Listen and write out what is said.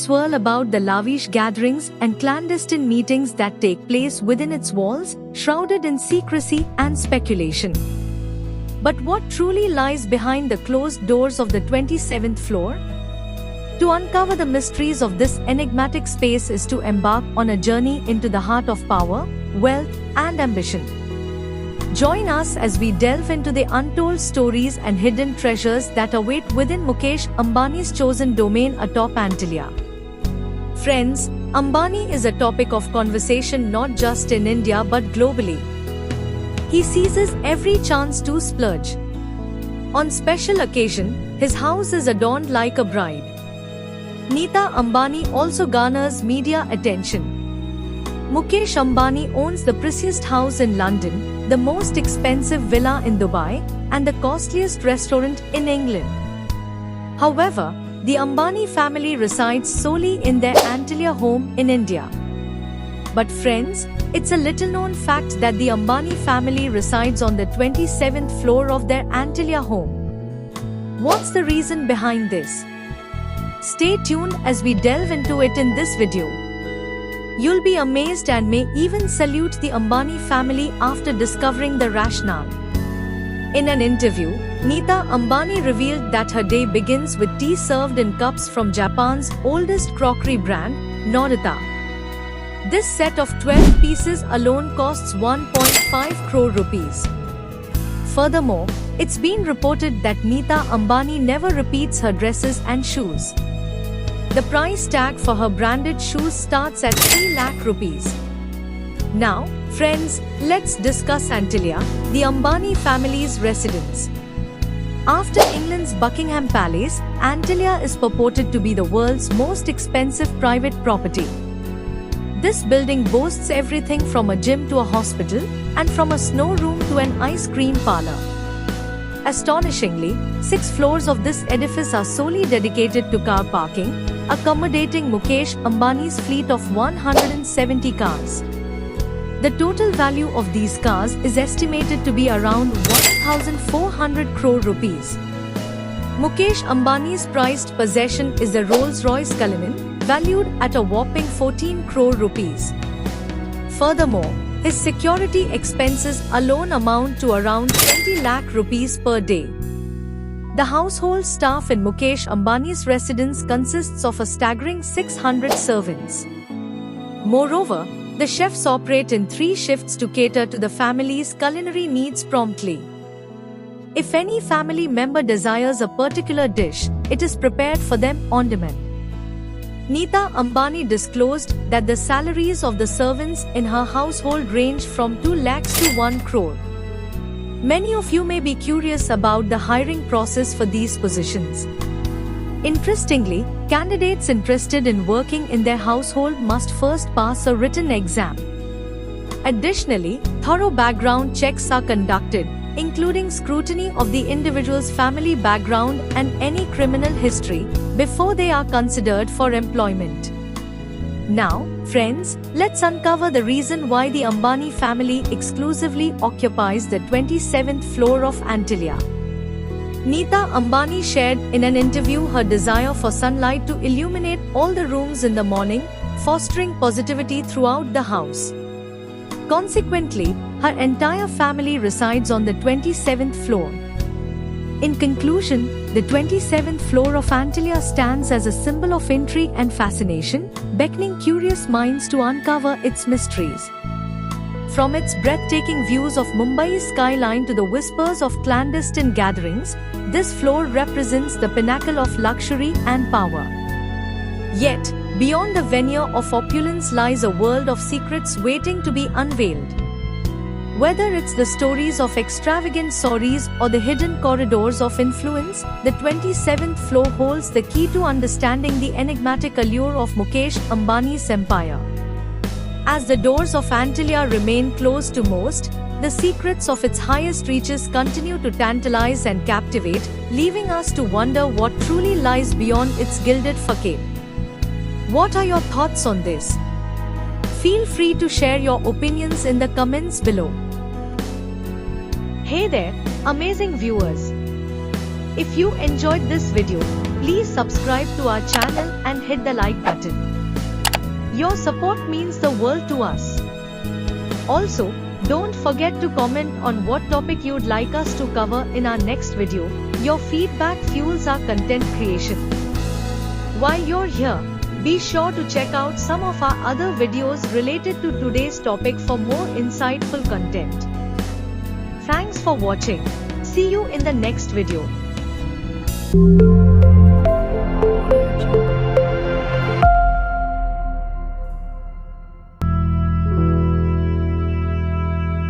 swirl about the lavish gatherings and clandestine meetings that take place within its walls, shrouded in secrecy and speculation. But what truly lies behind the closed doors of the 27th floor? To uncover the mysteries of this enigmatic space is to embark on a journey into the heart of power, wealth, and ambition. Join us as we delve into the untold stories and hidden treasures that await within Mukesh Ambani's chosen domain atop Antalya. Friends, Ambani is a topic of conversation not just in India but globally. He seizes every chance to splurge. On special occasion, his house is adorned like a bride. Neeta Ambani also garners media attention. Mukesh Ambani owns the priciest house in London, the most expensive villa in Dubai, and the costliest restaurant in England. However, the Ambani family resides solely in their Antalya home in India. But friends, it's a little-known fact that the Ambani family resides on the 27th floor of their Antalya home. What's the reason behind this? Stay tuned as we delve into it in this video. You'll be amazed and may even salute the Ambani family after discovering the rationale. In an interview, Neeta Ambani revealed that her day begins with tea served in cups from Japan's oldest crockery brand, Norita. This set of 12 pieces alone costs 1.5 crore rupees. Furthermore, it's been reported that Neeta Ambani never repeats her dresses and shoes. The price tag for her branded shoes starts at 3 lakh rupees. Now, friends, let's discuss Antalya, the Ambani family's residence. After England's Buckingham Palace, Antalya is purported to be the world's most expensive private property. This building boasts everything from a gym to a hospital, and from a snow room to an ice cream parlor. Astonishingly, 6 floors of this edifice are solely dedicated to car parking, accommodating Mukesh Ambani's fleet of 170 cars. The total value of these cars is estimated to be around 1,400 crore rupees. Mukesh Ambani's prized possession is the Rolls-Royce Cullinan, valued at a whopping 14 crore rupees. Furthermore, his security expenses alone amount to around 20 lakh rupees per day. The household staff in Mukesh Ambani's residence consists of a staggering 600 servants. Moreover, the chefs operate in 3 shifts to cater to the family's culinary needs promptly. If any family member desires a particular dish, it is prepared for them on demand. Neeta Ambani disclosed that the salaries of the servants in her household range from 2 lakhs to 1 crore. Many of you may be curious about the hiring process for these positions. Interestingly, candidates interested in working in their household must first pass a written exam. Additionally, thorough background checks are conducted, including scrutiny of the individual's family background and any criminal history, before they are considered for employment. Now, friends, let's uncover the reason why the Ambani family exclusively occupies the 27th floor of Antalya. Neeta Ambani shared in an interview her desire for sunlight to illuminate all the rooms in the morning, fostering positivity throughout the house. Consequently, her entire family resides on the 27th floor. In conclusion, the 27th floor of Antalya stands as a symbol of intrigue and fascination, beckoning curious minds to uncover its mysteries. From its breathtaking views of Mumbai's skyline to the whispers of clandestine gatherings, this floor represents the pinnacle of luxury and power. Yet, beyond the veneer of opulence lies a world of secrets waiting to be unveiled. Whether it's the stories of extravagant stories or the hidden corridors of influence, the 27th floor holds the key to understanding the enigmatic allure of Mukesh Ambani's empire. As the doors of Antalya remain closed to most, the secrets of its highest reaches continue to tantalize and captivate, leaving us to wonder what truly lies beyond its gilded facade. What are your thoughts on this? Feel free to share your opinions in the comments below. Hey there, amazing viewers! If you enjoyed this video, Please subscribe to our channel and hit the like button. Your support means the world to us. Also, don't forget to comment on what topic you'd like us to cover in our next video. Your feedback fuels our content creation. While you're here, be sure to check out some of our other videos related to today's topic for more insightful content. Thanks for watching. See you in the next video.